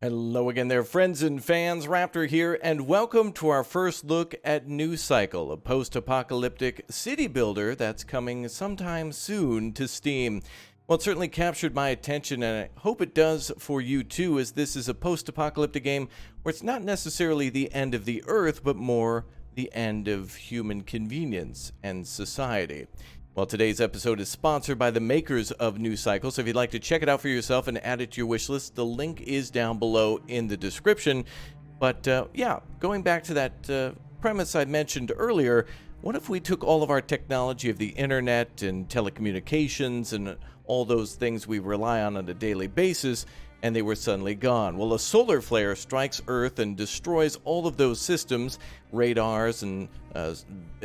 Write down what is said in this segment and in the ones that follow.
Hello again there, friends and fans. Raptor here, and welcome to our first look at News Cycle, a post-apocalyptic city builder that's coming sometime soon to Steam. Well, it certainly captured my attention, and I hope it does for you too, as this is a post-apocalyptic game where it's not necessarily the end of the Earth, but more the end of human convenience and society. Well, today's episode is sponsored by the makers of News Cycle, so if you'd like to check it out for yourself and add it to your wish list, the link is down below in the description. But yeah, going back to that premise I mentioned earlier, what if we took all of our technology of the internet and telecommunications and all those things we rely on a daily basis, and they were suddenly gone? Well, a solar flare strikes Earth and destroys all of those systems, radars and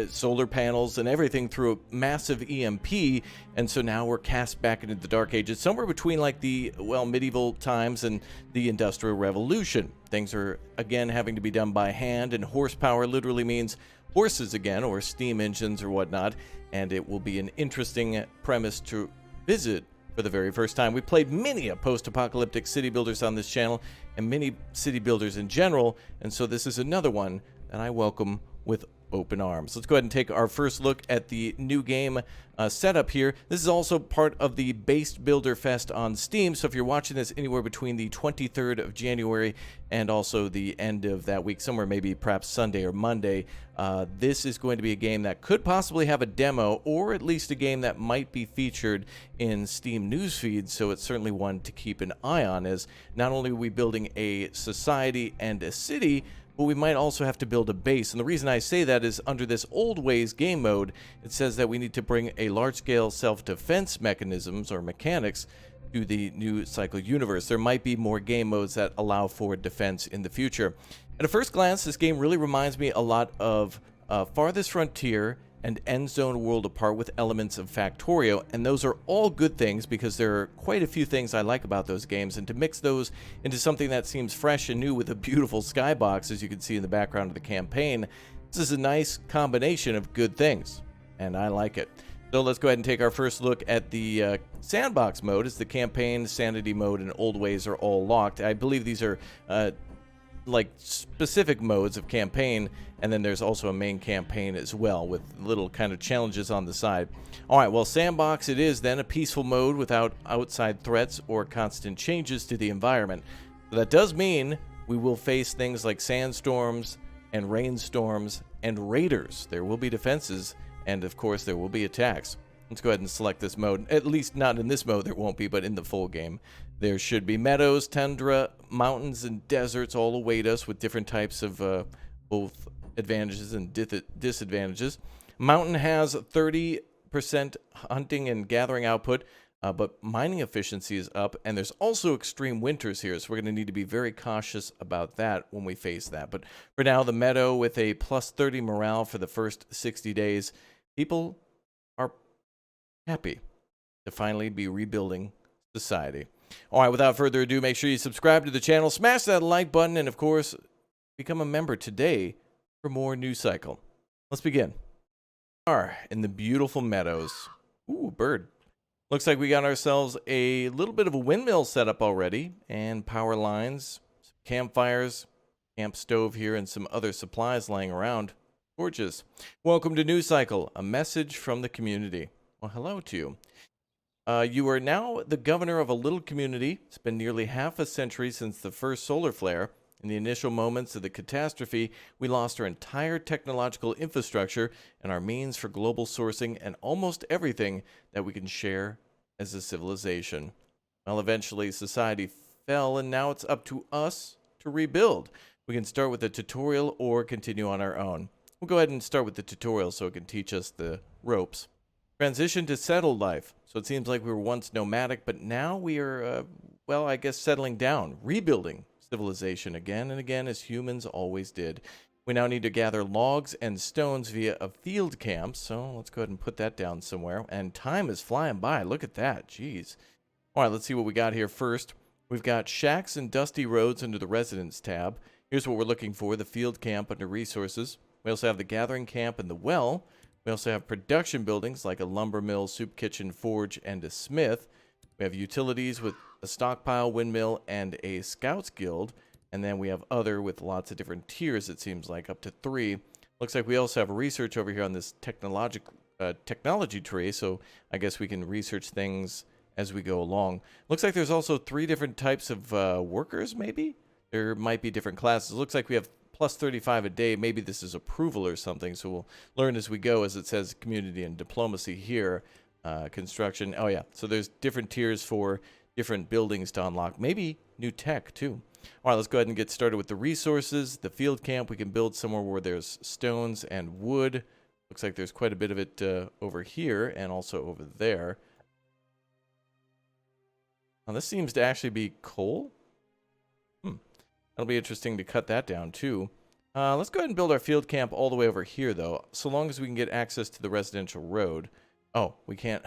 solar panels and everything, through a massive EMP, and so now we're cast back into the Dark Ages, somewhere between like the, well, medieval times and the Industrial Revolution. Things are again having to be done by hand, and horsepower literally means horses again, or steam engines or whatnot, and it will be an interesting premise to visit for the very first time. We played many a post-apocalyptic city builders on this channel, and many city builders in general, and so this is another one that I welcome with open arms. Let's go ahead and take our first look at the new game setup here. This is also part of the Based Builder Fest on Steam, so if you're watching this anywhere between the 23rd of January and also the end of that week, somewhere maybe perhaps Sunday or Monday, this is going to be a game that could possibly have a demo, or at least a game that might be featured in Steam news feeds, so it's certainly one to keep an eye on, as not only are we building a society and a city, but we might also have to build a base. And the reason I say that is, under this Old Ways game mode, it says that we need to bring a large-scale self-defense mechanisms or mechanics to the New Cycle universe. There might be more game modes that allow for defense in the future. At a first glance, this game really reminds me a lot of Farthest Frontier and End Zone World Apart, with elements of Factorio, and those are all good things because there are quite a few things I like about those games, and to mix those into something that seems fresh and new with a beautiful skybox, as you can see in the background of the campaign, this is a nice combination of good things, and I like it. So let's go ahead and take our first look at the sandbox mode, as the campaign, sanity mode, and Old Ways are all locked. I believe these are like specific modes of campaign, and then there's also a main campaign as well, with little kind of challenges on the side. Alright, well, sandbox it is then, a peaceful mode without outside threats or constant changes to the environment. So that does mean we will face things like sandstorms and rainstorms and raiders. There will be defenses, and of course there will be attacks. Let's go ahead and select this mode. At least not in this mode, there won't be, but in the full game. There should be meadows, tundra, mountains, and deserts all await us, with different types of both advantages and disadvantages. Mountain has 30% hunting and gathering output, but mining efficiency is up, and there's also extreme winters here, so we're going to need to be very cautious about that when we face that. But for now, the meadow with a plus 30 morale for the first 60 days. People are happy to finally be rebuilding society. Alright, without further ado, make sure you subscribe to the channel, smash that like button, and of course, become a member today for more News Cycle. Let's begin. We are in the beautiful meadows. Ooh, bird. Looks like we got ourselves a little bit of a windmill set up already, and power lines, some campfires, camp stove here, and some other supplies laying around. Gorgeous. Welcome to News Cycle, a message from the community. Well, hello to you. You are now the governor of a little community. It's been nearly half a century since the first solar flare. In the initial moments of the catastrophe, we lost our entire technological infrastructure and our means for global sourcing and almost everything that we can share as a civilization. Well, eventually society fell, and now it's up to us to rebuild. We can start with a tutorial or continue on our own. We'll go ahead and start with the tutorial so it can teach us the ropes. Transition to settled life. So it seems like we were once nomadic, but now we are, well, I guess settling down, rebuilding civilization again and again, as humans always did. We now need to gather logs and stones via a field camp, so let's go ahead and put that down somewhere. And time is flying by. Look at that. Jeez. All right, let's see what we got here first. We've got shacks and dusty roads under the residence tab. Here's what we're looking for: the field camp under resources. We also have the gathering camp and the well. We also have production buildings like a lumber mill, soup kitchen, forge, and a smith. We have utilities with a stockpile, windmill, and a scouts guild. And then we have other with lots of different tiers, it seems like, up to 3. Looks like we also have research over here on this technology tree, so I guess we can research things as we go along. Looks like there's also 3 different types of workers, maybe? There might be different classes. Looks like we have plus 35 a day. Maybe this is approval or something, so we'll learn as we go, as it says community and diplomacy here. Construction. Oh, yeah. So there's different tiers for different buildings to unlock. Maybe new tech, too. All right, let's go ahead and get started with the resources. The field camp, we can build somewhere where there's stones and wood. Looks like there's quite a bit of it over here and also over there. Now, this seems to actually be coal. That'll be interesting to cut that down, too. Let's go ahead and build our field camp all the way over here, though, so long as we can get access to the residential road. Oh, we can't.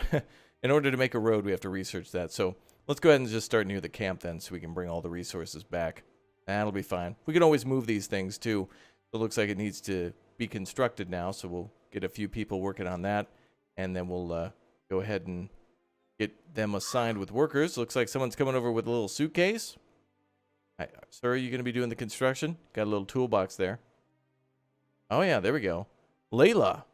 In order to make a road, we have to research that. So let's go ahead and just start near the camp then, so we can bring all the resources back. That'll be fine. We can always move these things, too. It looks like it needs to be constructed now, so we'll get a few people working on that, and then we'll go ahead and get them assigned with workers. Looks like someone's coming over with a little suitcase. Hi, sir, are you going to be doing the construction? Got a little toolbox there. Oh, yeah, there we go. Layla.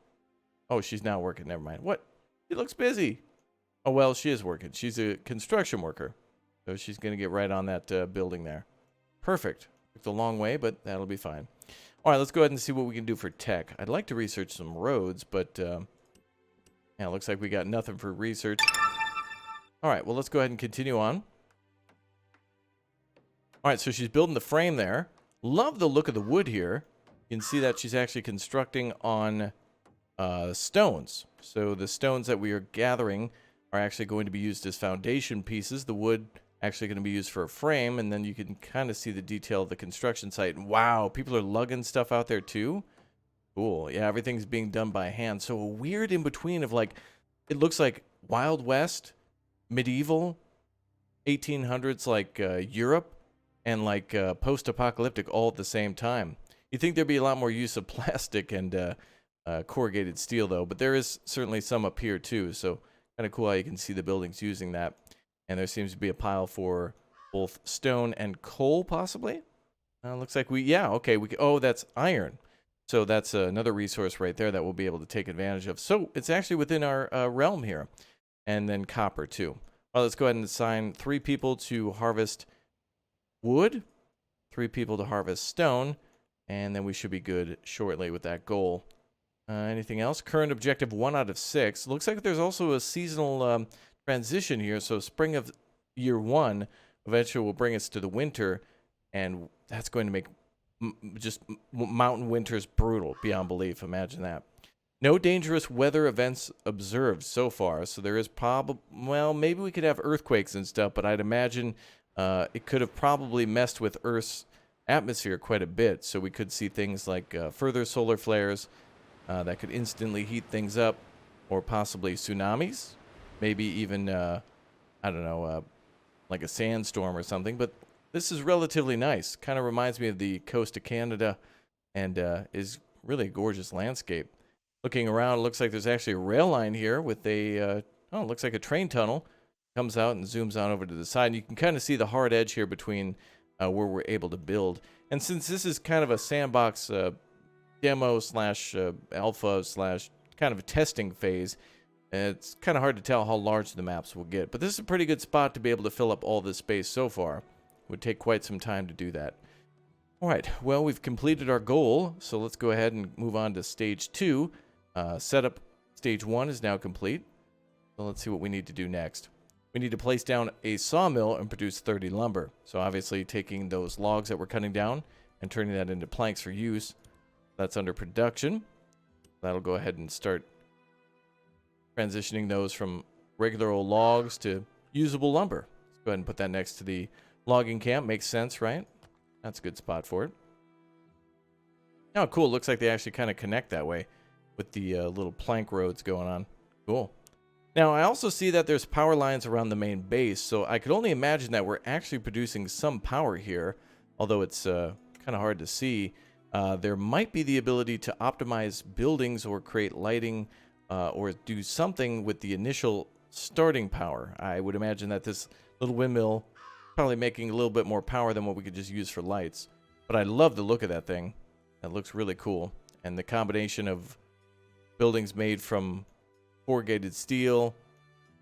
Oh, she's not working. Never mind. What? She looks busy. Oh, well, she is working. She's a construction worker. So she's going to get right on that building there. Perfect. Took the long way, but that'll be fine. All right, let's go ahead and see what we can do for tech. I'd like to research some roads, but yeah, it looks like we got nothing for research. All right, well, let's go ahead and continue on. All right, so she's building the frame there. Love the look of the wood here. You can see that she's actually constructing on stones. So the stones that we are gathering are actually going to be used as foundation pieces. The wood actually going to be used for a frame, and then you can kind of see the detail of the construction site. And wow, people are lugging stuff out there too. Cool. Yeah, everything's being done by hand. So a weird in between of like, it looks like Wild West, medieval, 1800s like Europe, and like post-apocalyptic all at the same time. You'd think there'd be a lot more use of plastic and corrugated steel, though, but there is certainly some up here, too, so kind of cool how you can see the buildings using that. And there seems to be a pile for both stone and coal, possibly? Looks like oh, that's iron. So that's another resource right there that we'll be able to take advantage of. So it's actually within our realm here. And then copper, too. Well, let's go ahead and assign 3 people to harvest wood, 3 people to harvest stone, and then we should be good shortly with that goal. Anything else? Current objective 1 out of 6. Looks like there's also a seasonal transition here. So spring of year 1 eventually will bring us to the winter, and that's going to make mountain winters brutal beyond belief. Imagine that. No dangerous weather events observed so far. So there is well, maybe we could have earthquakes and stuff, but I'd imagine it could have probably messed with Earth's atmosphere quite a bit. So we could see things like further solar flares that could instantly heat things up, or possibly tsunamis, maybe even, I don't know, like a sandstorm or something. But this is relatively nice. Kind of reminds me of the coast of Canada, and is really a gorgeous landscape. Looking around, it looks like there's actually a rail line here with a, it looks like a train tunnel. Comes out and zooms on over to the side. And you can kind of see the hard edge here between where we're able to build. And since this is kind of a sandbox demo slash alpha slash kind of a testing phase, it's kind of hard to tell how large the maps will get. But this is a pretty good spot to be able to fill up all this space so far. It would take quite some time to do that. All right, well, we've completed our goal. So let's go ahead and move on to stage 2. Setup stage 1 is now complete. So let's see what we need to do next. We need to place down a sawmill and produce 30 lumber. So obviously taking those logs that we're cutting down and turning that into planks for use. That's under production. That'll go ahead and start transitioning those from regular old logs to usable lumber. Let's go ahead and put that next to the logging camp. Makes sense, right? That's a good spot for it. Oh, cool. Looks like they actually kind of connect that way with the little plank roads going on. Cool. Now, I also see that there's power lines around the main base, so I could only imagine that we're actually producing some power here, although it's kind of hard to see. There might be the ability to optimize buildings or create lighting or do something with the initial starting power. I would imagine that this little windmill probably making a little bit more power than what we could just use for lights. But I love the look of that thing. That looks really cool. And the combination of buildings made from corrugated steel,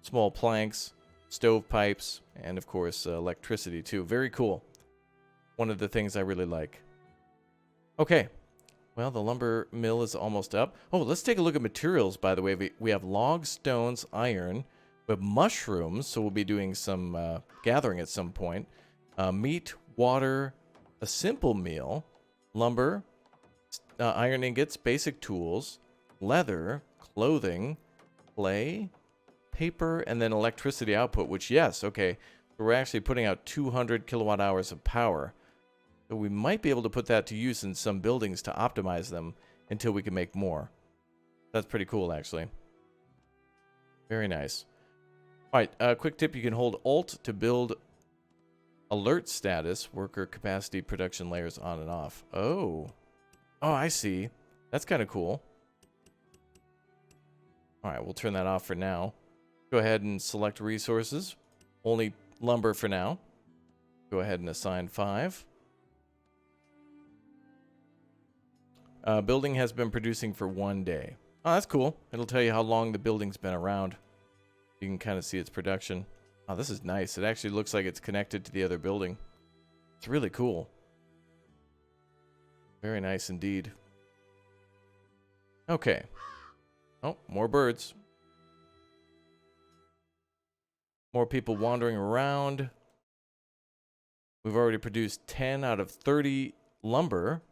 small planks, stovepipes, and of course electricity too. Very cool. One of the things I really like. Okay. Well, the lumber mill is almost up. Oh, let's take a look at materials, by the way. We have logs, stones, iron. We have mushrooms, so we'll be doing some gathering at some point. Meat, water, a simple meal, lumber, iron ingots, basic tools, leather, clothing, clay, paper, and then electricity output, which, yes, okay, so we're actually putting out 200 kilowatt hours of power. So we might be able to put that to use in some buildings to optimize them until we can make more. That's pretty cool, actually. Very nice. All right, quick tip, you can hold Alt to build alert status, worker capacity, production layers on and off. Oh, I see. That's kind of cool. All right, we'll turn that off for now. Go ahead and select resources. Only lumber for now. Go ahead and assign 5. Building has been producing for 1 day. Oh, that's cool. It'll tell you how long the building's been around. You can kind of see its production. Oh, this is nice. It actually looks like it's connected to the other building. It's really cool. Very nice indeed. Okay. Oh, more birds. More people wandering around. We've already produced 10 out of 30 lumber.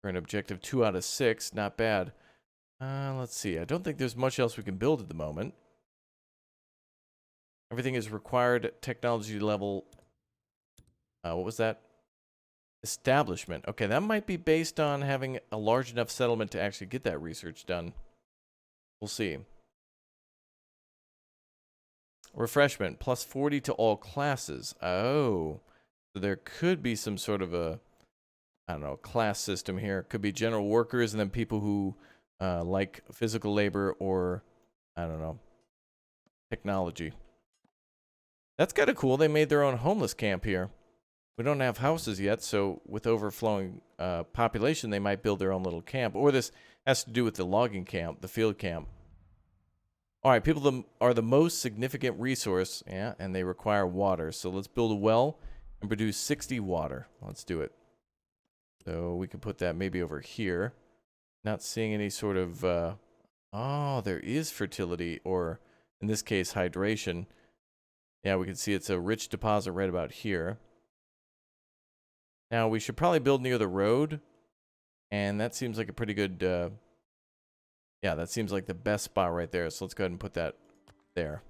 For an objective 2 out of 6. Not bad. Let's see. I don't think there's much else we can build at the moment. Everything is required technology level. What was that? Establishment. Okay, that might be based on having a large enough settlement to actually get that research done. We'll see. Refreshment. Plus 40 to all classes. Oh. So there could be some sort of a, I don't know, class system here. Could be general workers and then people who like physical labor or, I don't know, technology. That's kind of cool. They made their own homeless camp here. We don't have houses yet, so with overflowing population, they might build their own little camp. Or this has to do with the logging camp, the field camp. All right, people are the most significant resource, yeah, and they require water. So let's build a well and produce 60 water. Let's do it. So we can put that maybe over here. Not seeing any sort of, oh, there is fertility, or in this case, hydration. Yeah, we can see it's a rich deposit right about here. Now, we should probably build near the road, and that seems like a pretty good, yeah, that seems like the best spot right there, so let's go ahead and put that there.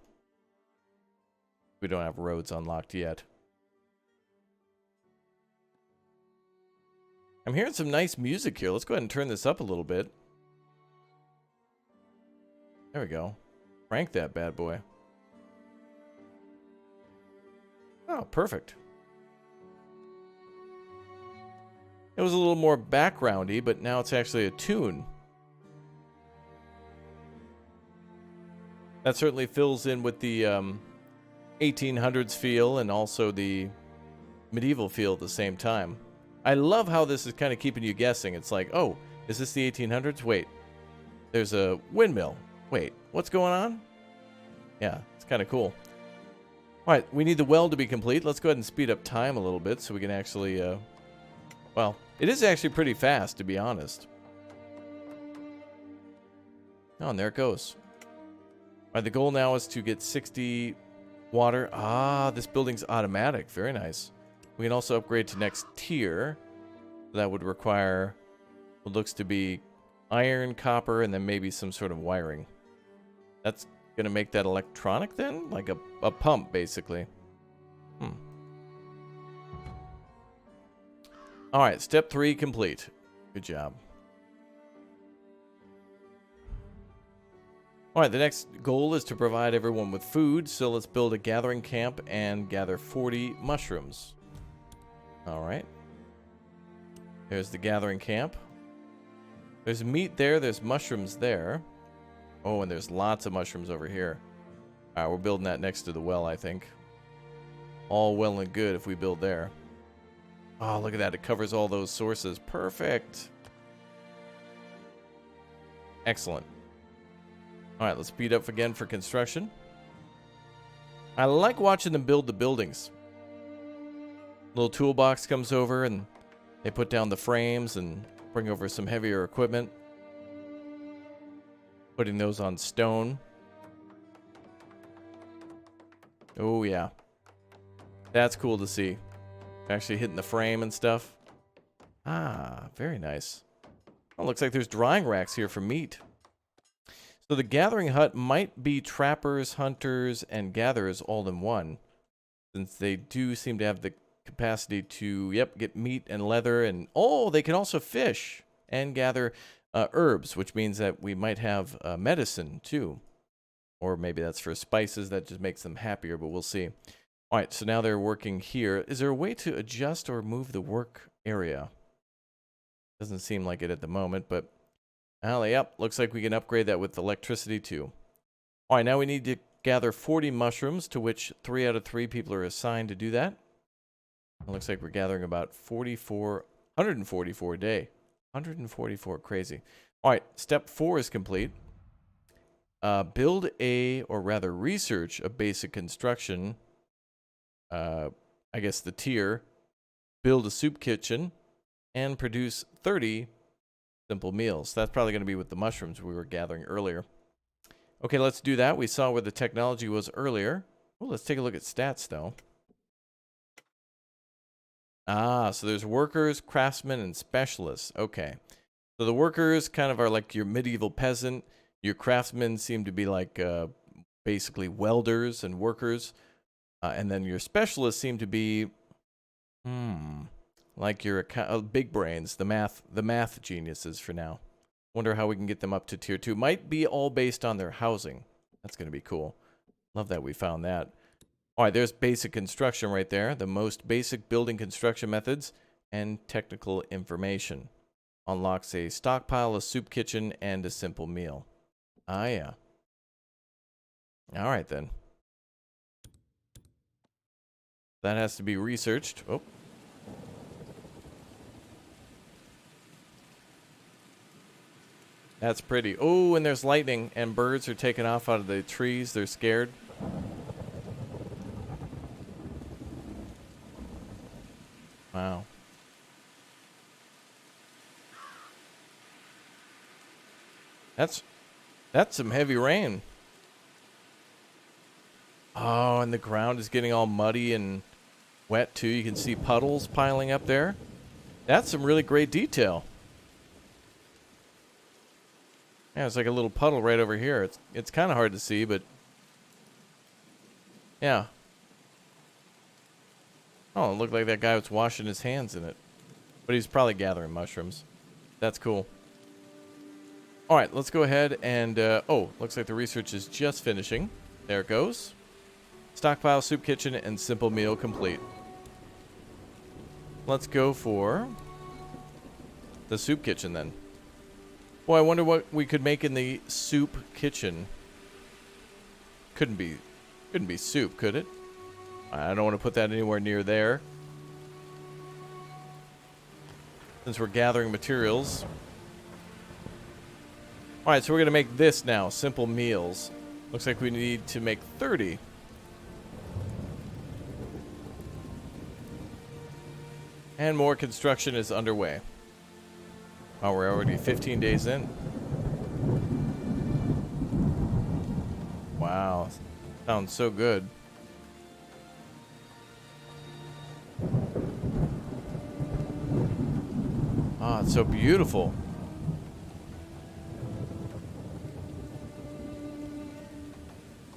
We don't have roads unlocked yet. I'm hearing some nice music here. Let's go ahead and turn this up a little bit. There we go. Crank that bad boy. Oh, perfect. It was a little more backgroundy, but now it's actually a tune. That certainly fills in with the 1800s feel and also the medieval feel at the same time. I love how this is kind of keeping you guessing. It's like, oh, is this the 1800s? Wait, there's a windmill. Wait, what's going on? Yeah, it's kind of cool. All right, we need the well to be complete. Let's go ahead and speed up time a little bit so we can actually, well, it is actually pretty fast, to be honest. Oh, and there it goes. All right, the goal now is to get 60 water. Ah, this building's automatic. Very nice. We can also upgrade to next tier. That would require what looks to be iron, copper, and then maybe some sort of wiring. That's going to make that electronic then? Like a pump, basically. All right, step 3 complete. Good job. All right, the next goal is to provide everyone with food, so let's build a gathering camp and gather 40 mushrooms. All right. There's the gathering camp. There's meat there, there's mushrooms there. Oh, and there's lots of mushrooms over here. Alright, we're building that next to the well, I think. All well and good if we build there. Oh, look at that. It covers all those sources. Perfect. Excellent. Alright, let's speed up again for construction. I like watching them build the buildings. Little toolbox comes over and they put down the frames and bring over some heavier equipment. Putting those on stone. Oh, yeah. That's cool to see. Actually hitting the frame and stuff. Ah, very nice. Oh, looks like there's drying racks here for meat. So the gathering hut might be trappers, hunters, and gatherers all in one. Since they do seem to have the capacity to, get meat and leather. And, oh, they can also fish and gather herbs, which means that we might have medicine, too. Or maybe that's for spices. That just makes them happier, but we'll see. All right, so now they're working here. Is there a way to adjust or move the work area? Doesn't seem like it at the moment, but yep, looks like we can upgrade that with electricity too. All right, now we need to gather 40 mushrooms, to which 3 out of 3 people are assigned to do that. It looks like we're gathering about 144 a day. 144, crazy. All right, step 4 is complete. Build or rather research a basic construction. I guess the tier. Build a soup kitchen and produce 30 simple meals. That's probably going to be with the mushrooms we were gathering earlier. Okay, let's do that. We saw where the technology was earlier. Oh, let's take a look at stats, though. Ah, so there's workers, craftsmen, and specialists. Okay. So the workers kind of are like your medieval peasant. Your craftsmen seem to be like basically welders and workers. And then your specialists seem to be, like your big brains, the math geniuses for now. Wonder how we can get them up to tier 2. Might be all based on their housing. That's going to be cool. Love that we found that. All right, there's basic construction right there. The most basic building construction methods and technical information. Unlocks a stockpile, a soup kitchen, and a simple meal. Ah, yeah. All right, then. That has to be researched. Oh. That's pretty. Oh, and there's lightning, and birds are taking off out of the trees. They're scared. Wow. That's some heavy rain. Oh, and the ground is getting all muddy and wet too. You can see puddles piling up there. That's some really great detail. Yeah, it's like a little puddle right over here. It's kind of hard to see, but yeah. Oh, it looked like that guy was washing his hands in it. But he's probably gathering mushrooms. That's cool. All right, let's go ahead and, oh, looks like the research is just finishing. There it goes. Stockpile, soup kitchen, and simple meal complete. Let's go for the soup kitchen then. Boy, I wonder what we could make in the soup kitchen. Couldn't be soup, could it? I don't want to put that anywhere near there. Since we're gathering materials. Alright, so we're going to make this now. Simple meals. Looks like we need to make 30. And more construction is underway. Oh, we're already 15 days in. Wow. Sounds so good. Oh, it's so beautiful.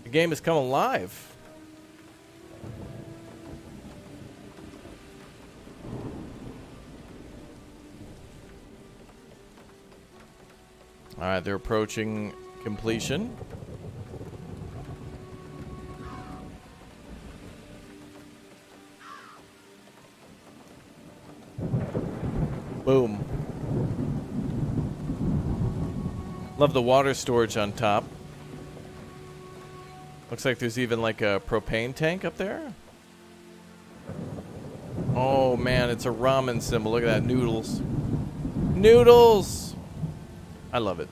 The game has come alive. All right, they're approaching completion. Boom. Love the water storage on top. Looks like there's even like a propane tank up there. Oh man, it's a ramen symbol. Look at that, noodles. Noodles! I love it.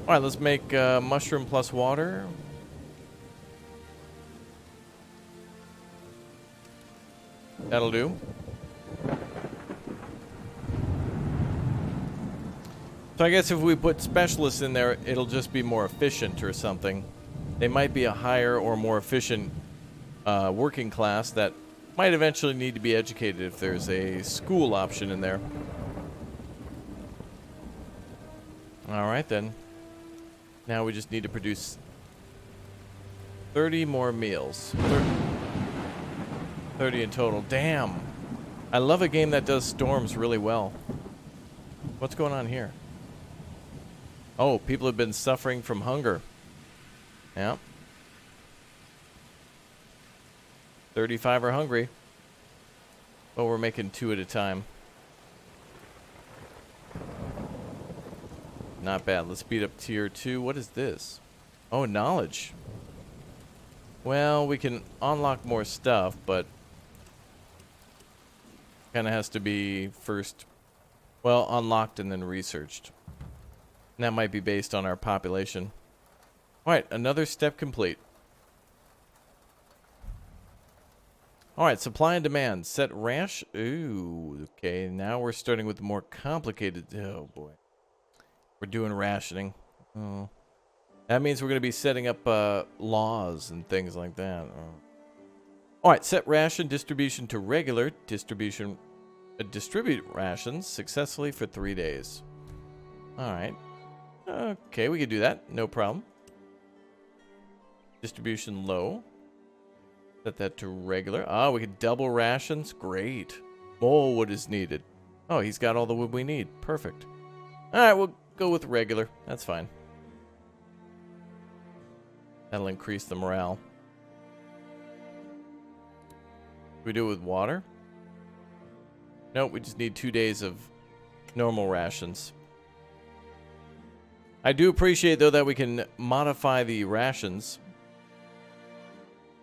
Alright, let's make mushroom plus water. That'll do. So I guess if we put specialists in there, it'll just be more efficient or something. They might be a higher or more efficient working class that might eventually need to be educated if there's a school option in there. Alright then. Now we just need to produce 30 more meals. 30 in total. Damn. I love a game that does storms really well. What's going on here? Oh, people have been suffering from hunger. Yeah. 35 are hungry. But we're making 2 at a time. Not bad. Let's speed up tier 2. What is this? Oh, knowledge. Well, we can unlock more stuff, but kind of has to be first, well, unlocked and then researched. And that might be based on our population. Alright, another step complete. Alright, supply and demand. Set rash. Ooh, okay. Now we're starting with the more complicated. Oh, boy. We're doing rationing. Oh. That means we're going to be setting up laws and things like that. Oh. Alright, set ration distribution to regular. Distribute rations successfully for 3 days. Alright. Okay, we can do that. No problem. Distribution low. Set that to regular. Ah, we can double rations. Great. More wood is needed. Oh, he's got all the wood we need. Perfect. Alright, we'll go with regular. That's fine. That'll increase the morale. We do it with water? Nope, we just need 2 days of normal rations. I do appreciate, though, that we can modify the rations.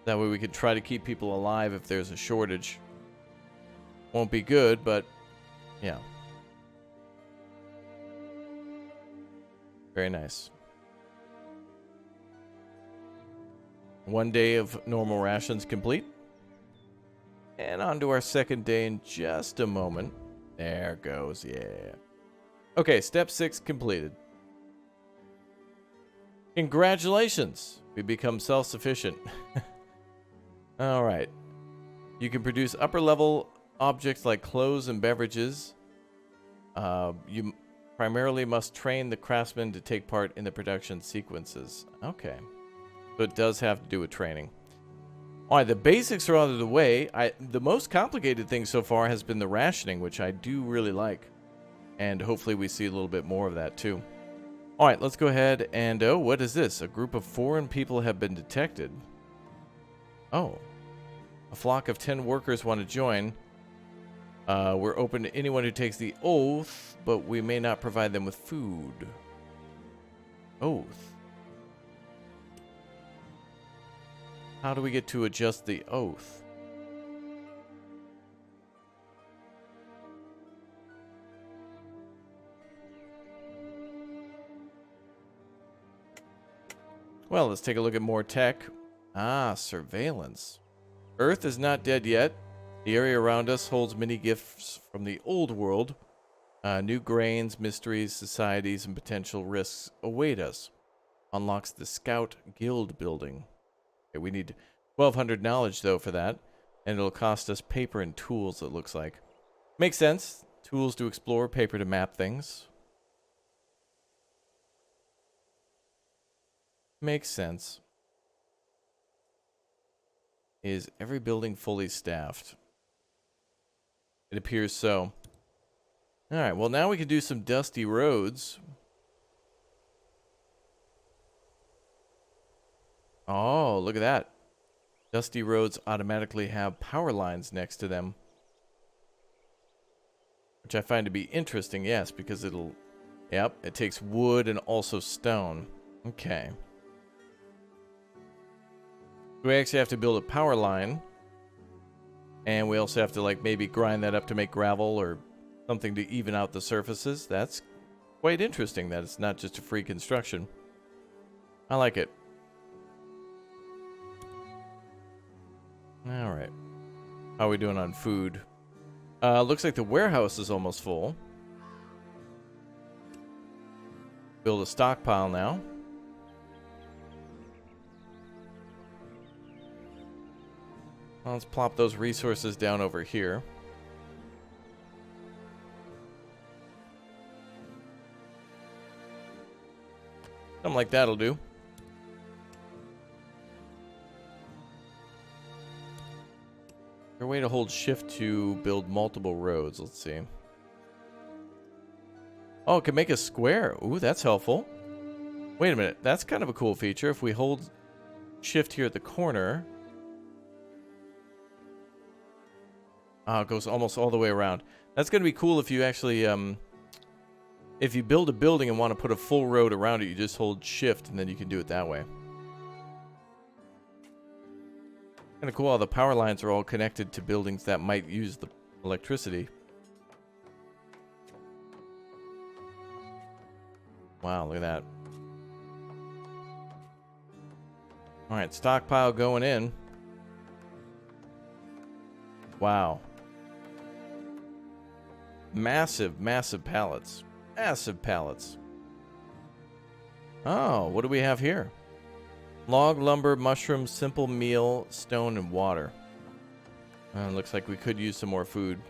That way we can try to keep people alive if there's a shortage. Won't be good, but yeah. Very nice. 1 day of normal rations complete. And on to our second day in just a moment. There goes, yeah. Okay, step 6 completed. Congratulations! We become self-sufficient. Alright. You can produce upper-level objects like clothes and beverages. You primarily must train the craftsmen to take part in the production sequences. Okay. So it does have to do with training. Alright, the basics are out of the way. The most complicated thing so far has been the rationing, which I do really like. And hopefully we see a little bit more of that too. Alright, let's go ahead and... Oh, what is this? A group of foreign people have been detected. Oh. A flock of 10 workers want to join. We're open to anyone who takes the oath, but we may not provide them with food. Oath. How do we get to adjust the oath? Well, let's take a look at more tech. Ah, surveillance. Earth is not dead yet. The area around us holds many gifts from the old world. New grains, mysteries, societies, and potential risks await us. Unlocks the Scout Guild building. Okay, we need 1,200 knowledge, though, for that. And it'll cost us paper and tools, it looks like. Makes sense. Tools to explore, paper to map things. Makes sense. Is every building fully staffed? It appears so. Alright, well now we can do some dusty roads. Oh, look at that. Dusty roads automatically have power lines next to them. Which I find to be interesting, yes, because it'll... Yep, it takes wood and also stone. Okay. We actually have to build a power line. And we also have to, like, maybe grind that up to make gravel or something to even out the surfaces. That's quite interesting that it's not just a free construction. I like it. All right. How are we doing on food? Looks like the warehouse is almost full. Build a stockpile now. Well, let's plop those resources down over here. Something like that'll do. Is there a way to hold shift to build multiple roads? Let's see. Oh, it can make a square. Ooh, that's helpful. Wait a minute. That's kind of a cool feature. If we hold shift here at the corner. Oh, it goes almost all the way around. That's going to be cool if you actually, if you build a building and want to put a full road around it, you just hold shift and then you can do it that way. Kind of cool how the power lines are all connected to buildings that might use the electricity. Wow, look at that. All right, stockpile going in. Wow. Massive, massive pallets. Massive pallets. Oh, what do we have here? Log, lumber, mushrooms, simple meal, stone, and water. Looks like we could use some more food.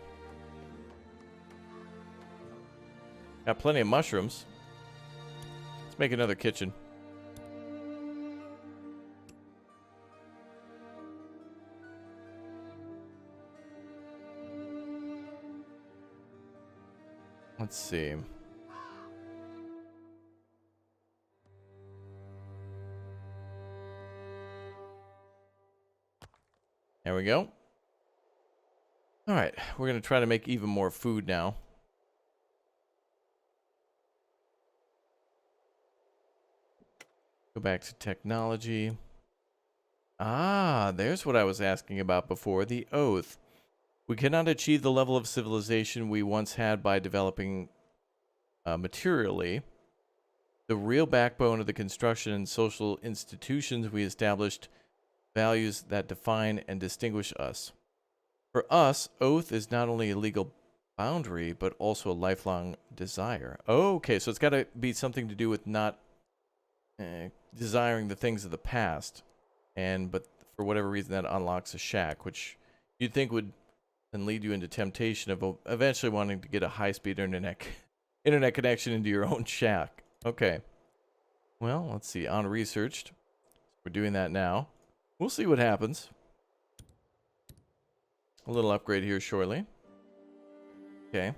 Got plenty of mushrooms. Let's make another kitchen. Let's see. There we go. All right, we're going to try to make even more food now. Go back to technology. Ah, there's what I was asking about before, the oath. We cannot achieve the level of civilization we once had by developing materially. The real backbone of the construction and social institutions we established, values that define and distinguish us. For us, oath is not only a legal boundary, but also a lifelong desire. Okay, so it's got to be something to do with not desiring the things of the past, but for whatever reason that unlocks a shack, which you'd think would then lead you into temptation of eventually wanting to get a high-speed internet connection into your own shack. Okay. Well, let's see. On researched. We're doing that now. We'll see what happens. A little upgrade here shortly. Okay.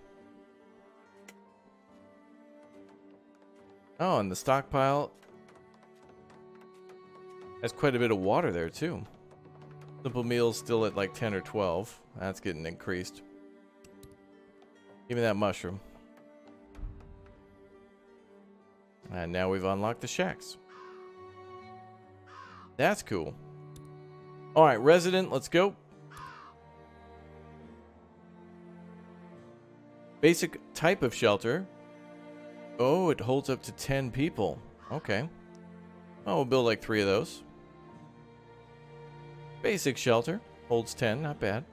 Oh, and the stockpile has quite a bit of water there, too. Simple meals still at like 10 or 12. That's getting increased. Give me that mushroom. And now we've unlocked the shacks. That's cool. Alright, resident, let's go. Basic type of shelter. Oh, it holds up to 10 people. Okay. Oh, we'll build like 3 of those. Basic shelter. Holds 10, not bad.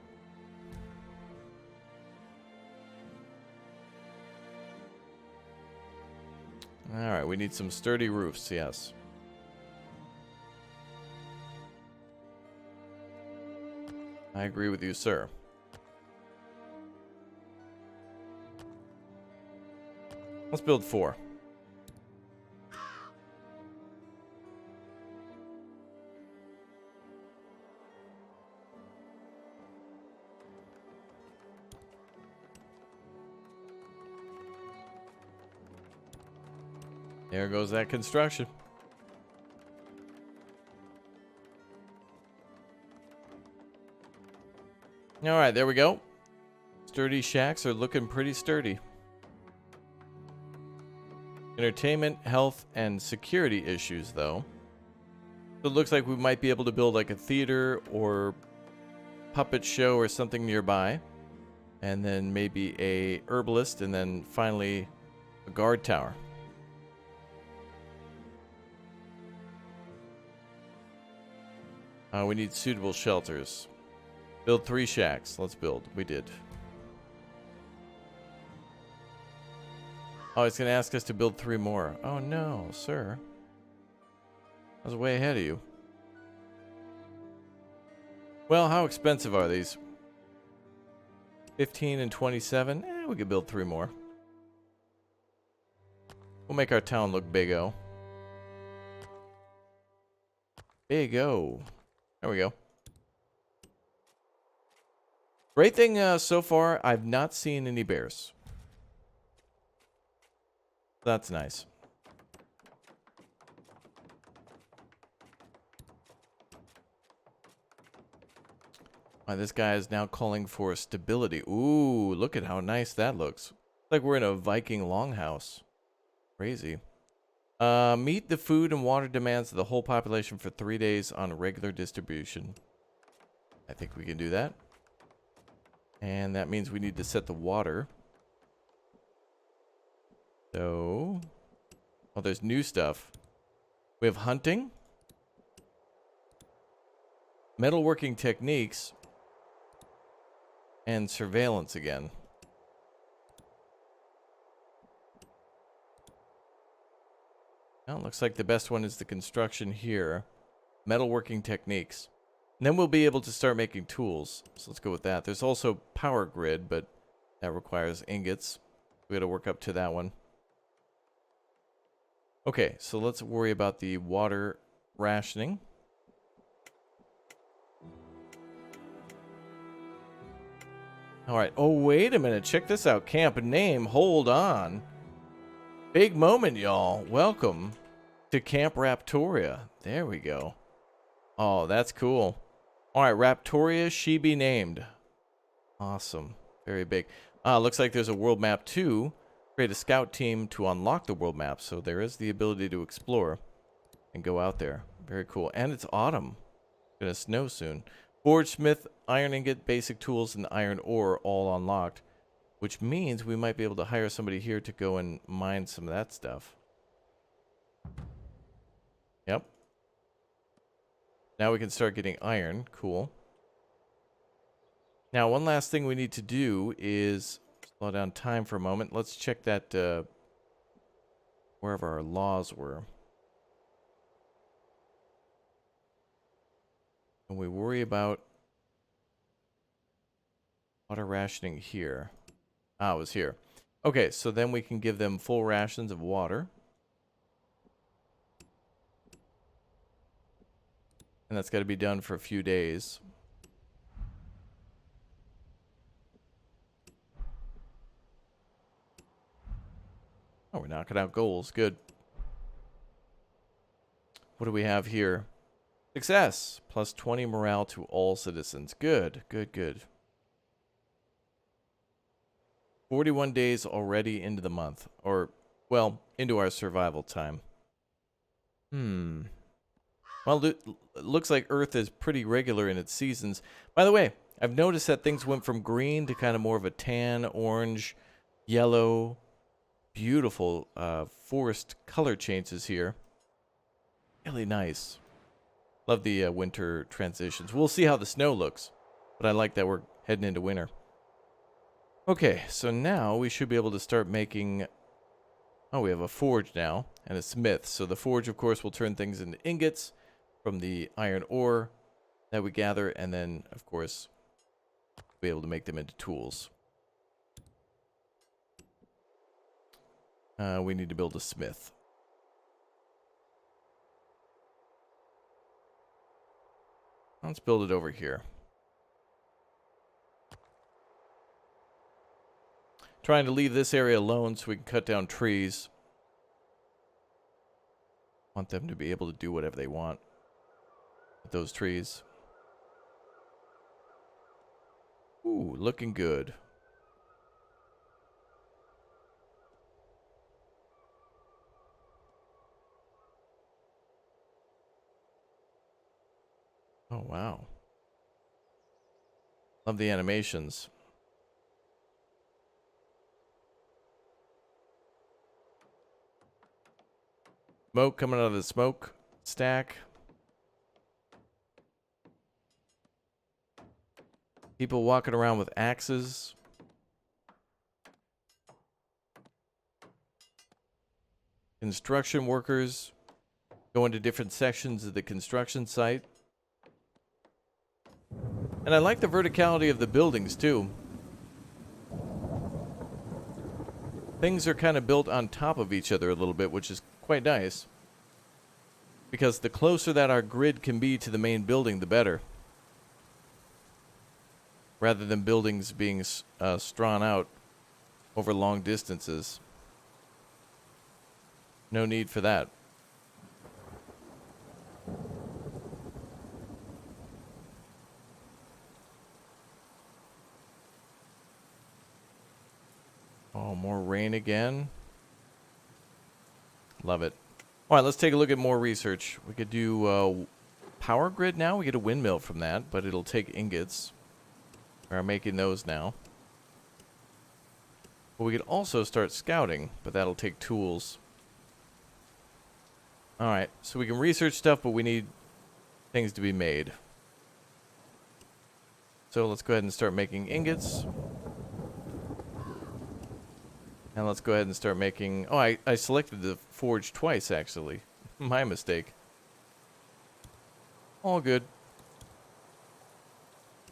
Alright, we need some sturdy roofs, yes. I agree with you, sir. Let's build 4. There goes that construction. All right, there we go. Sturdy shacks are looking pretty sturdy. Entertainment, health, and security issues, though. So it looks like we might be able to build like a theater or puppet show or something nearby. And then maybe a herbalist, and then finally a guard tower. We need suitable shelters. Build 3 shacks. Let's build. We did. Oh, it's going to ask us to build 3 more. Oh, no, sir. I was way ahead of you. Well, how expensive are these? 15 and 27? We could build 3 more. We'll make our town look big-o. Big-o. There we go. Great thing so far, I've not seen any bears. That's nice. This guy is now calling for stability. Ooh, look at how nice that looks. Like we're in a Viking longhouse. Crazy. Meet the food and water demands of the whole population for 3 days on a regular distribution. I think we can do that. And that means we need to set the water. So, oh, there's new stuff. We have hunting, metalworking techniques, and surveillance again. Well, looks like the best one is the construction here. Metalworking techniques. And then we'll be able to start making tools. So let's go with that. There's also power grid, but that requires ingots. We got to work up to that one. Okay, so let's worry about the water rationing. All right. Oh, wait a minute. Check this out. Camp name. Hold on. Big moment, y'all. Welcome to Camp Raptoria. There we go. Oh, that's cool. All right, Raptoria, she be named. Awesome. Very big. Looks like there's a world map too. Create a scout team to unlock the world map. So there is the ability to explore and go out there. Very cool. And it's autumn. It's gonna snow soon. Forge, smith, iron ingot, basic tools, and iron ore all unlocked. Which means we might be able to hire somebody here to go and mine some of that stuff. Yep. Now we can start getting iron. Cool. Now, one last thing we need to do is slow down time for a moment. Let's check that wherever our laws were. And we worry about water rationing here. It was here. Okay, so then we can give them full rations of water. And that's got to be done for a few days. Oh, we're knocking out goals. Good. What do we have here? Success. Plus 20 morale to all citizens. Good, good, good. 41 days already into the month. Or, well, into our survival time. Well, it looks like Earth is pretty regular in its seasons. By the way, I've noticed that things went from green to kind of more of a tan, orange, yellow. Beautiful forest color changes here. Really nice. Love the winter transitions. We'll see how the snow looks. But I like that we're heading into winter. Okay, so now we should be able to start making... Oh, we have a forge now and a smith. So the forge, of course, will turn things into ingots from the iron ore that we gather. And then, of course, be able to make them into tools. We need to build a smith. Let's build it over here. Trying to leave this area alone so we can cut down trees. Want them to be able to do whatever they want with those trees. Ooh, looking good. Oh, wow. Love the animations. Smoke coming out of the smoke stack. People walking around with axes. Construction workers going to different sections of the construction site. And I like the verticality of the buildings too. Things are kind of built on top of each other a little bit, which is quite nice. Because the closer that our grid can be to the main building, the better. Rather than buildings being strawn out over long distances. No need for that. Oh, more rain again. Love it. All right, let's take a look at more research. We could do power grid now. We get a windmill from that, but it'll take ingots. We're making those now. But we could also start scouting, but that'll take tools. All right, so we can research stuff, but we need things to be made. So let's go ahead and start making ingots. And let's go ahead and start making... Oh, I selected the forge twice, actually. My mistake. All good.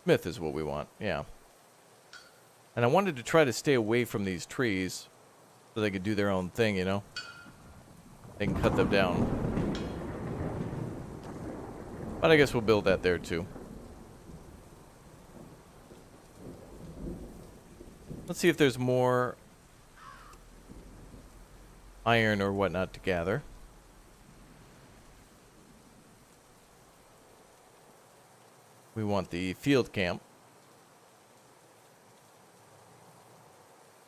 Smith is what we want, yeah. And I wanted to try to stay away from these trees so they could do their own thing, you know? They can cut them down. But I guess we'll build that there, too. Let's see if there's more iron or whatnot to gather. We want the field camp.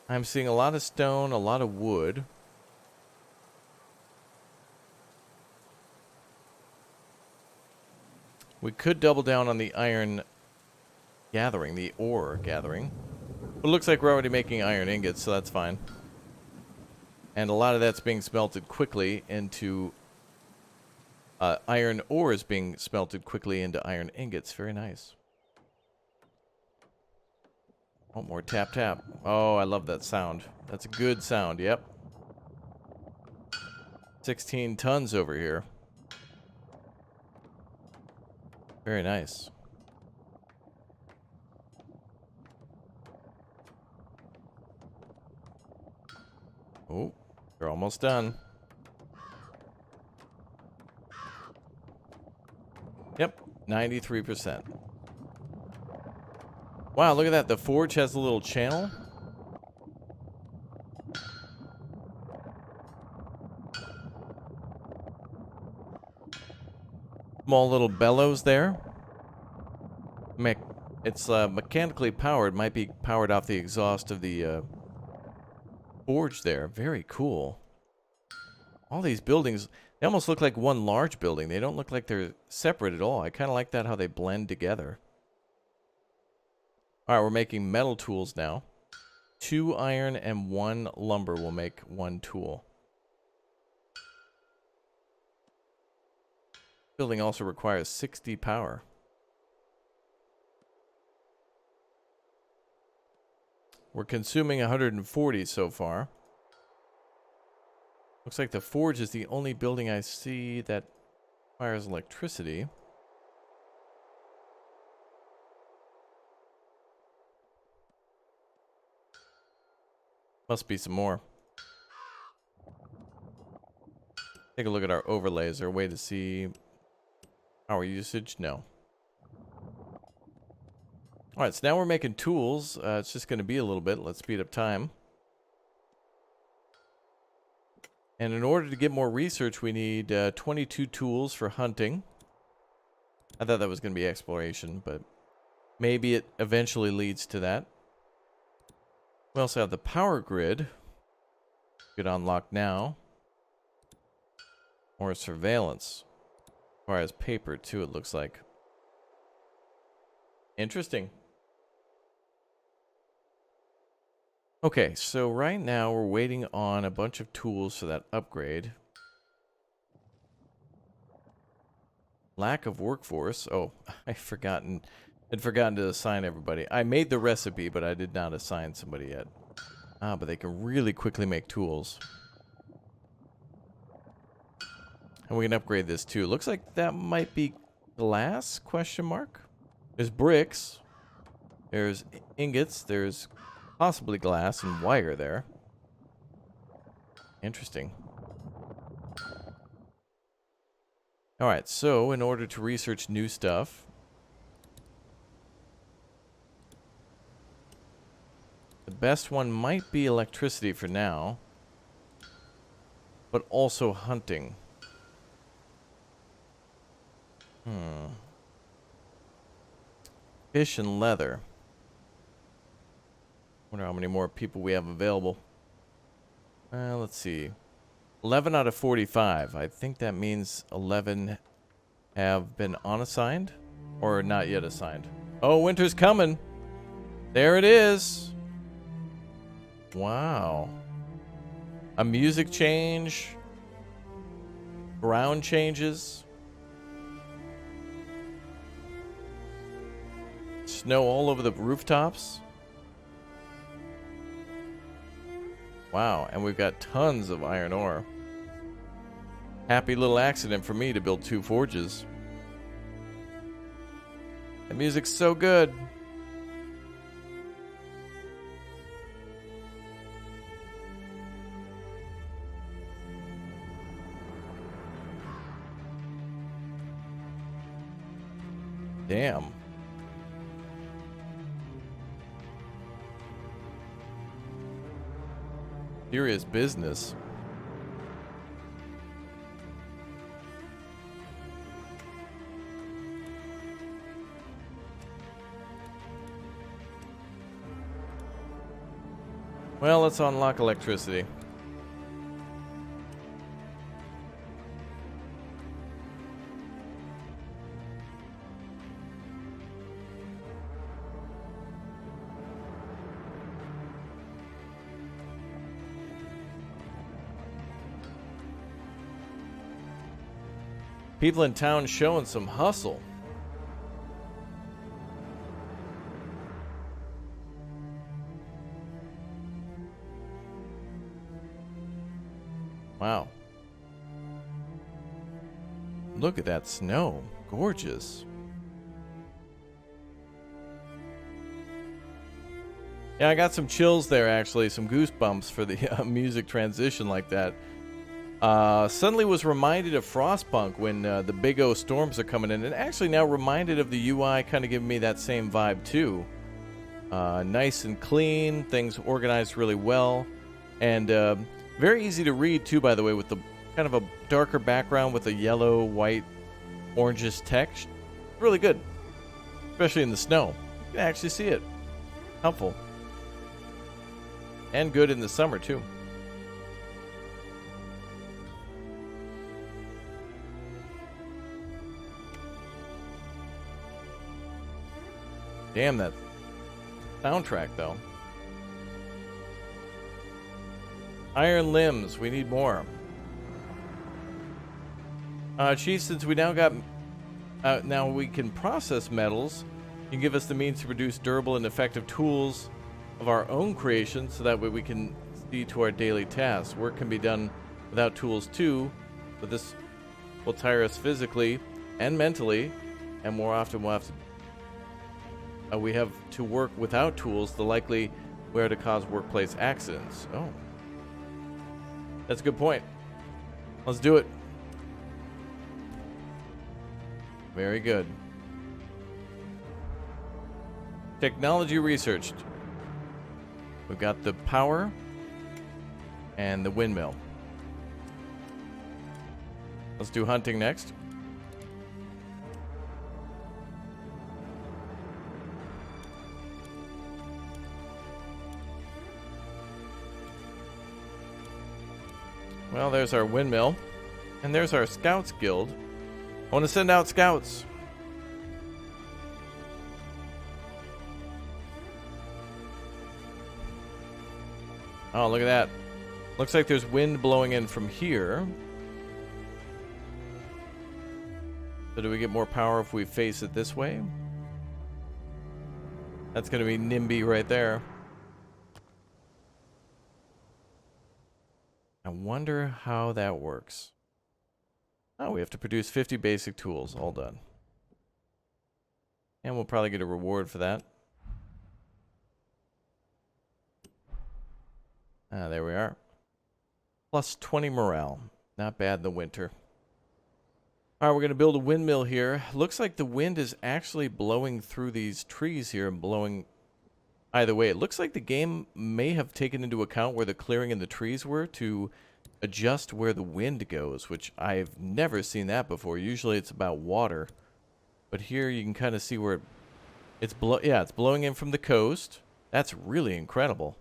I'm seeing a lot of stone, a lot of wood. We could double down on the iron gathering, the ore gathering. But it looks like we're already making iron ingots, so that's fine. And a lot of that's being smelted quickly into... iron ore is being smelted quickly into iron ingots. Very nice. Oh, more tap tap. Oh, I love that sound. That's a good sound, yep. 16 tons over here. Very nice. Oh, we're almost done. Yep, 93%. Wow, look at that. The forge has a little channel. Small little bellows there. It's mechanically powered. Might be powered off the exhaust of the forge there. Very cool. All these buildings, they almost look like one large building. They don't look like they're separate at all. I kind of like that, how they blend together. All right, we're making metal tools now. 2 iron and 1 lumber will make 1 tool. Building also requires 60 power. We're consuming 140 so far. Looks like the forge is the only building I see that requires electricity. Must be some more. Take a look at our overlay. Is there a way to see power usage? No. Alright, so now we're making tools. It's just going to be a little bit. Let's speed up time. And in order to get more research, we need 22 tools for hunting. I thought that was going to be exploration, but maybe it eventually leads to that. We also have the power grid. Could unlock now. Or surveillance. Requires paper too, it looks like. Interesting. Okay, so right now we're waiting on a bunch of tools for that upgrade. Lack of workforce. Oh, had forgotten to assign everybody. I made the recipe, but I did not assign somebody yet. Ah, but they can really quickly make tools. And we can upgrade this too. Looks like that might be glass, question mark? There's bricks. There's ingots. There's possibly glass and wire there. Interesting. Alright, so in order to research new stuff, the best one might be electricity for now, but also hunting. Fish and leather. Wonder how many more people we have available. Let's see. 11 out of 45. I think that means 11 have been unassigned or not yet assigned. Oh, winter's coming. There it is. Wow. A music change. Ground changes. Snow all over the rooftops. Wow, and we've got tons of iron ore. Happy little accident for me to build 2 forges. The music's so good. Damn. Serious business. Well, let's unlock electricity. People in town showing some hustle. Wow. Look at that snow. Gorgeous. Yeah, I got some chills there, actually. Some goosebumps for the music transition like that. Suddenly was reminded of Frostpunk when the big O storms are coming in, and actually now reminded of the UI, kind of giving me that same vibe too. Nice and clean, things organized really well, and very easy to read too, by the way, with the kind of a darker background with a yellow, white, orangish text. Really good, especially in the snow. You can actually see it. Helpful. And good in the summer too. Damn, that soundtrack, though. Iron limbs. We need more. Chief, since we now got... now we can process metals, you can give us the means to produce durable and effective tools of our own creation, so that way we can see to our daily tasks. Work can be done without tools, too, but this will tire us physically and mentally, and more often we'll have to... we have to work without tools, the likely where to cause workplace accidents. Oh. That's a good point. Let's do it. Very good. Technology researched. We've got the power and the windmill. Let's do hunting next. Well, there's our windmill. And there's our Scouts Guild. I want to send out scouts. Oh, look at that. Looks like there's wind blowing in from here. So do we get more power if we face it this way? That's going to be NIMBY right there. I wonder how that works. Oh, we have to produce 50 basic tools. All done. And we'll probably get a reward for that. Ah, there we are. Plus 20 morale. Not bad in the winter. All right, we're going to build a windmill here. Looks like the wind is actually blowing through these trees here and blowing either way. It looks like the game may have taken into account where the clearing and the trees were to adjust where the wind goes, which I've never seen that before. Usually it's about water. But here you can kind of see where it's blowing in from the coast. That's really incredible.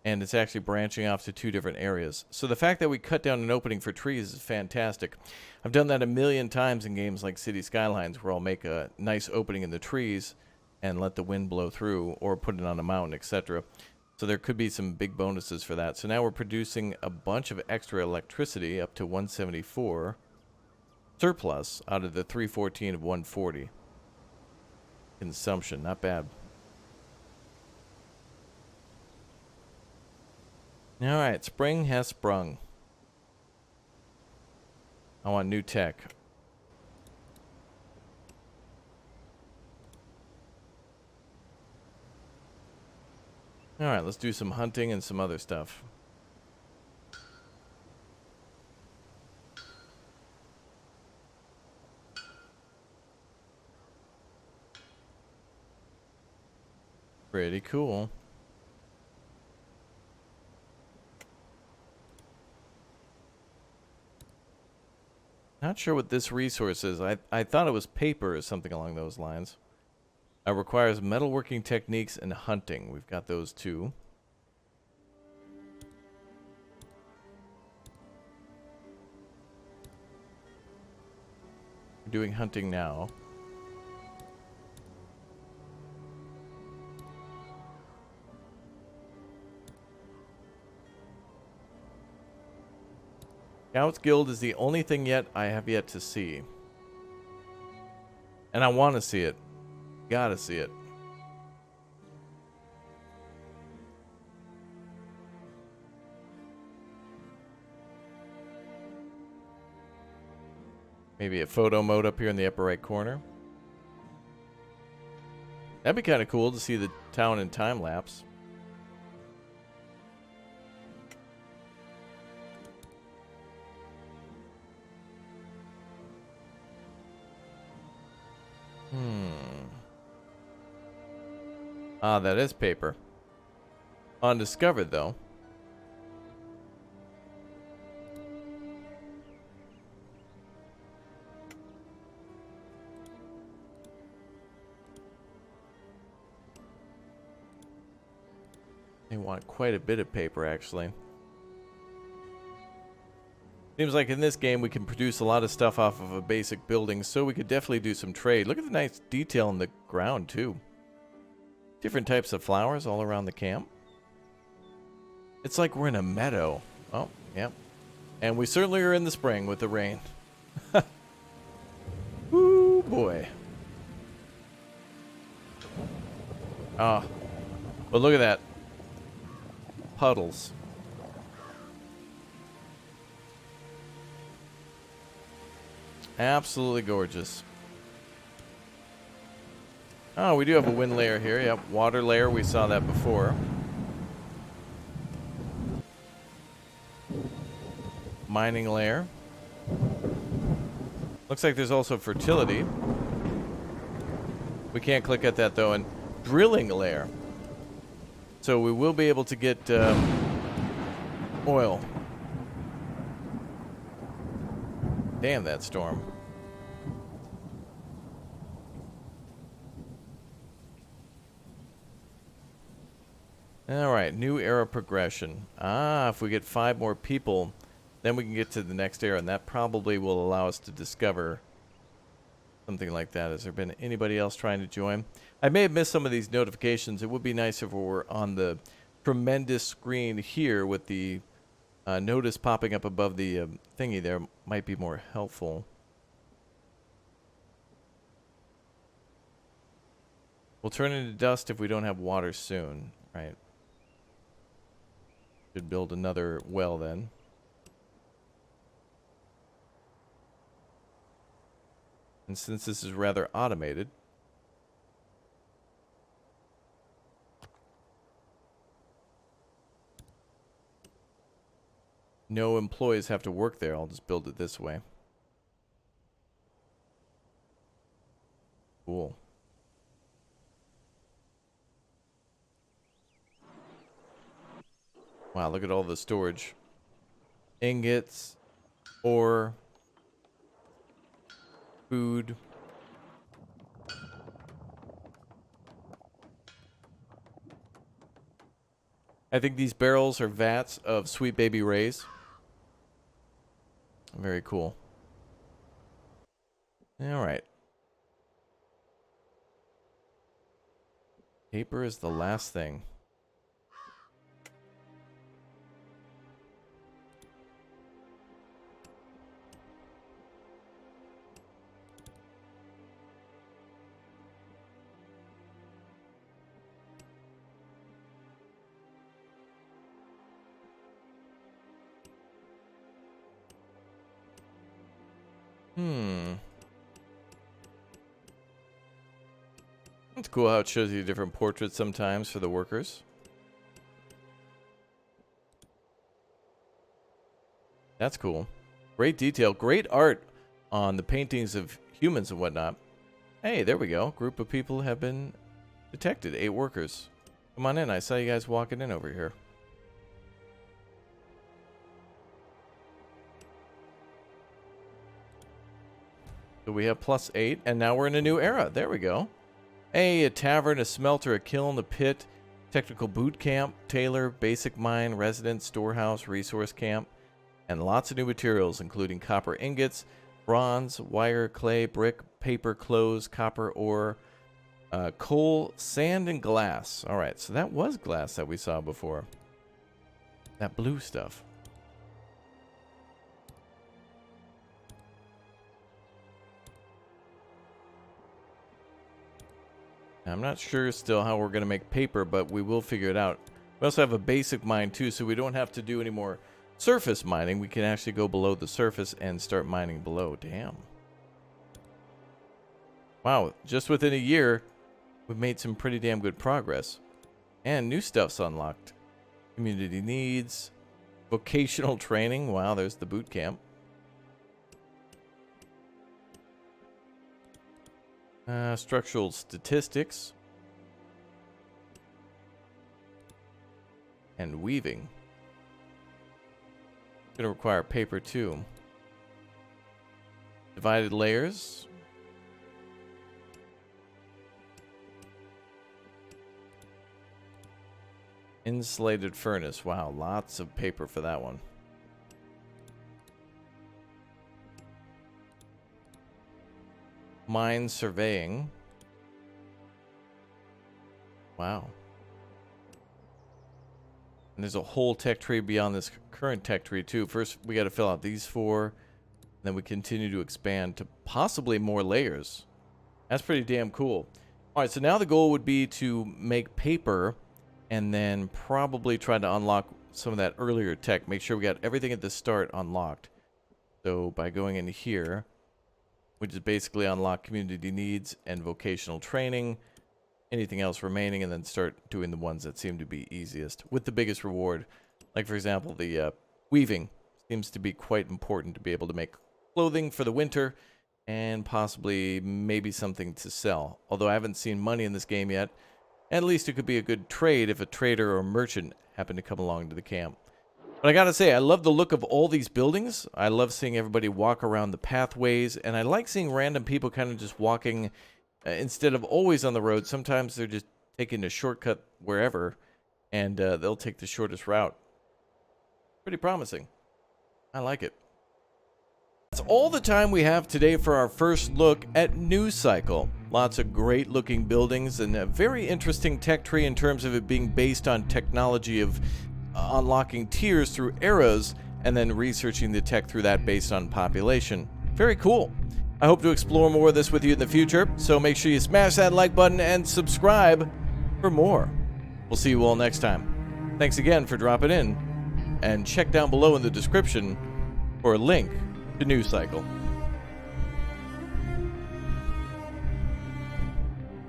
And it's actually branching off to 2 different areas. So the fact that we cut down an opening for trees is fantastic. I've done that a million times in games like City Skylines, where I'll make a nice opening in the trees and let the wind blow through, or put it on a mountain, etc. So there could be some big bonuses for that. So now we're producing a bunch of extra electricity, up to 174 surplus out of the 314 of 140. Consumption, not bad. Alright, spring has sprung. I want new tech. Alright, let's do some hunting and some other stuff. Pretty cool. Not sure what this resource is. I thought it was paper or something along those lines. It requires metalworking techniques and hunting. We've got those too. We're doing hunting now. Scouts Guild is the only thing yet I have yet to see. And I want to see it. Gotta see it. Maybe a photo mode up here in the upper right corner. That'd be kind of cool to see the town in time lapse. Ah, that is paper. Undiscovered, though. They want quite a bit of paper, actually. Seems like in this game we can produce a lot of stuff off of a basic building, so we could definitely do some trade. Look at the nice detail in the ground, too. Different types of flowers all around the camp. It's like we're in a meadow. Oh, yep. And we certainly are in the spring with the rain. Ooh, boy. Ah. But look at that. Puddles. Absolutely gorgeous. Oh, we do have a wind layer here. Yep, water layer. We saw that before. Mining layer. Looks like there's also fertility. We can't click at that, though. And drilling layer. So we will be able to get oil. Damn, that storm. Alright, new era progression. Ah, if we get 5 more people, then we can get to the next era, and that probably will allow us to discover something like that. Has there been anybody else trying to join? I may have missed some of these notifications. It would be nice if we were on the tremendous screen here with the notice popping up above the thingy there might be more helpful. We'll turn into dust if we don't have water soon, right? Should build another well then. And since this is rather automated, no employees have to work there. I'll just build it this way. Cool. Wow, look at all the storage. Ingots, ore, food. I think these barrels are vats of Sweet Baby Ray's. Very cool. All right. Paper is the last thing. It's cool how it shows you different portraits sometimes for the workers. That's cool. Great detail. Great art on the paintings of humans and whatnot. Hey, there we go. Group of people have been detected. 8 workers. Come on in. I saw you guys walking in over here. So we have +8, and now we're in a new era. There we go. Hey, a tavern, a smelter, a kiln, a pit, technical boot camp, tailor, basic mine, residence, storehouse, resource camp, and lots of new materials, including copper ingots, bronze, wire, clay, brick, paper, clothes, copper ore, coal, sand, and glass. All right, so that was glass that we saw before. That blue stuff. I'm not sure still how we're going to make paper, but we will figure it out. We also have a basic mine too, so we don't have to do any more surface mining. We can actually go below the surface and start mining below. Damn. Wow, just within a year, we've made some pretty damn good progress. And new stuff's unlocked. Community needs, vocational training. Wow, there's the boot camp. Structural statistics. And weaving. Gonna require paper too. Divided layers. Insulated furnace. Wow, lots of paper for that one. Mine surveying. Wow. And there's a whole tech tree beyond this current tech tree too. First, we got to fill out these 4. Then we continue to expand to possibly more layers. That's pretty damn cool. All right, so now the goal would be to make paper and then probably try to unlock some of that earlier tech. Make sure we got everything at the start unlocked. So by going in here, we just basically unlock community needs and vocational training, anything else remaining, and then start doing the ones that seem to be easiest with the biggest reward. Like, for example, the weaving seems to be quite important to be able to make clothing for the winter and possibly maybe something to sell. Although I haven't seen money in this game yet, at least it could be a good trade if a trader or merchant happened to come along to the camp. But I gotta say, I love the look of all these buildings. I love seeing everybody walk around the pathways, and I like seeing random people kind of just walking instead of always on the road. Sometimes they're just taking a shortcut wherever, and they'll take the shortest route. Pretty promising. I like it. that's all the time we have today for our first look at News Cycle. Lots of great looking buildings and a very interesting tech tree in terms of it being based on technology of unlocking tiers through eras and then researching the tech through that based on population. Very cool. I hope to explore more of this with you in the future, so make sure you smash that like button and subscribe for more. We'll see you all next time. Thanks again for dropping in, and check down below in the description for a link to News Cycle.